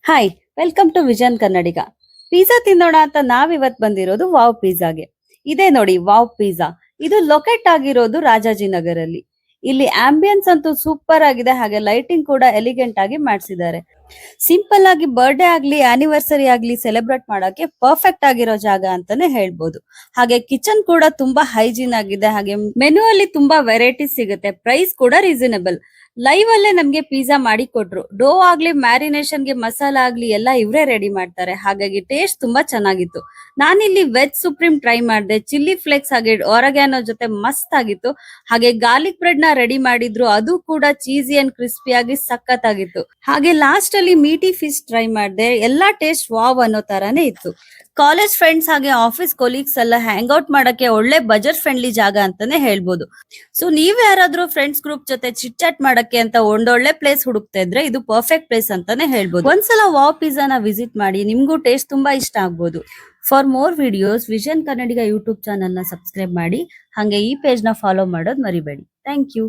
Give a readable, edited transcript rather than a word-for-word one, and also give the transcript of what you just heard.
Hi, welcome to vision Kannadiga. Pizza ತಿನ್ನೋಣ ಅಂತ ನಾವಿವತ್ ಬಂದಿರೋದು ವಾವ್ ಪಿಜ್ಜಾಗೆ. ಇದೇ ನೋಡಿ ವಾವ್ ಪಿಜ್ಜಾ. ಇದು ಲೊಕೇಟ್ ಆಗಿರೋದು ರಾಜಾಜಿನಗರಲ್ಲಿ. ಇಲ್ಲಿ ಆಂಬಿಯನ್ಸ್ ಅಂತೂ ಸೂಪರ್ ಆಗಿದೆ, ಹಾಗೆ ಲೈಟಿಂಗ್ ಕೂಡ ಎಲಿಗೆಂಟ್ ಆಗಿ ಮಾಡಿಸಿದ್ದಾರೆ. ಸಿಂಪಲ್ ಆಗಿ ಬರ್ಡೇ ಆಗ್ಲಿ ಆನಿವರ್ಸರಿ ಆಗ್ಲಿ ಸೆಲೆಬ್ರೇಟ್ ಮಾಡಕ್ಕೆ ಪರ್ಫೆಕ್ಟ್ ಆಗಿರೋ ಜಾಗ ಅಂತಾನೆ ಹೇಳ್ಬೋದು. ಹಾಗೆ ಕಿಚನ್ ಕೂಡ ತುಂಬಾ ಹೈಜೀನ್ ಆಗಿದೆ, ಹಾಗೆ ಮೆನು ಅಲ್ಲಿ ತುಂಬಾ ವೆರೈಟೀಸ್ ಸಿಗುತ್ತೆ. ಪ್ರೈಸ್ ಕೂಡ ರೀಸನಬಲ್. ಲೈವ್ ಅಲ್ಲೇ ನಮ್ಗೆ ಪಿಜ್ಜಾ ಮಾಡಿ ಕೊಟ್ರು. ಡೋ ಆಗ್ಲಿ ಮ್ಯಾರಿನೇಷನ್ ಗೆ ಮಸಾಲ ಆಗ್ಲಿ ಎಲ್ಲ ಇವ್ರೇ ರೆಡಿ ಮಾಡ್ತಾರೆ, ಹಾಗಾಗಿ ಟೇಸ್ಟ್ ತುಂಬಾ ಚೆನ್ನಾಗಿತ್ತು. ನಾನಿಲ್ಲಿ ವೆಜ್ ಸುಪ್ರೀಂ ಟ್ರೈ ಮಾಡಿದೆ. ಚಿಲ್ಲಿ ಫ್ಲೇಕ್ಸ್ ಹಾಗೆ ಒರಗ್ಯಾನೋ ಜೊತೆ ಮಸ್ತ್ ಆಗಿತ್ತು. ಹಾಗೆ ಗಾರ್ಲಿಕ್ ಬ್ರೆಡ್ ನ ರೆಡಿ ಮಾಡಿದ್ರು, ಅದು ಕೂಡ ಚೀಸಿ ಅಂಡ್ ಕ್ರಿಸ್ಪಿ ಆಗಿ ಸಖತ್ತಾಗಿತ್ತು. ಹಾಗೆ ಲಾಸ್ಟ್ ಅಲ್ಲಿ ಮೀಟಿ ಫಿಶ್ ಟ್ರೈ ಮಾಡಿದೆ. ಎಲ್ಲಾ ಟೇಸ್ಟ್ ವಾವ್ ಅನ್ನೋ ತರಾನೇ ಇತ್ತು. ಕಾಲೇಜ್ ಫ್ರೆಂಡ್ಸ್ ಹಾಗೆ ಆಫೀಸ್ ಕೊಲೀಗ್ಸ್ ಎಲ್ಲ ಹ್ಯಾಂಗ್ ಔಟ್ ಮಾಡಕ್ಕೆ ಒಳ್ಳೆ ಬಜೆಟ್ ಫ್ರೆಂಡ್ಲಿ ಜಾಗ ಅಂತಾನೆ ಹೇಳ್ಬೋದು. ಸೊ ನೀವ್ ಯಾರಾದ್ರೂ ಫ್ರೆಂಡ್ಸ್ ಗ್ರೂಪ್ ಜೊತೆ ಚಿಟ್ ಚಾಟ್ ಮಾಡಕ್ಕೆ ಅಂತ ಒಂದೊಳ್ಳೆ ಪ್ಲೇಸ್ ಹುಡುಕ್ತಾ ಇದ್ರೆ ಇದು ಪರ್ಫೆಕ್ಟ್ ಪ್ಲೇಸ್ ಅಂತಾನೆ ಹೇಳ್ಬೋದು. ಒಂದ್ಸಲ ವಾವ್ ಪಿಜ್ಜಾನ ವಿಸಿಟ್ ಮಾಡಿ, ನಿಮ್ಗೂ ಟೇಸ್ಟ್ ತುಂಬಾ ಇಷ್ಟ ಆಗ್ಬೋದು. For more videos vision Kannadiga YouTube channel ನ ಸಬ್ಸ್ಕ್ರೈಬ್ ಮಾಡಿ, ಹಾಗೆ ಈ ಪೇಜ್ ನ ಫಾಲೋ ಮಾಡೋದ್ ಮರಿಬೇಡಿ. Thank you.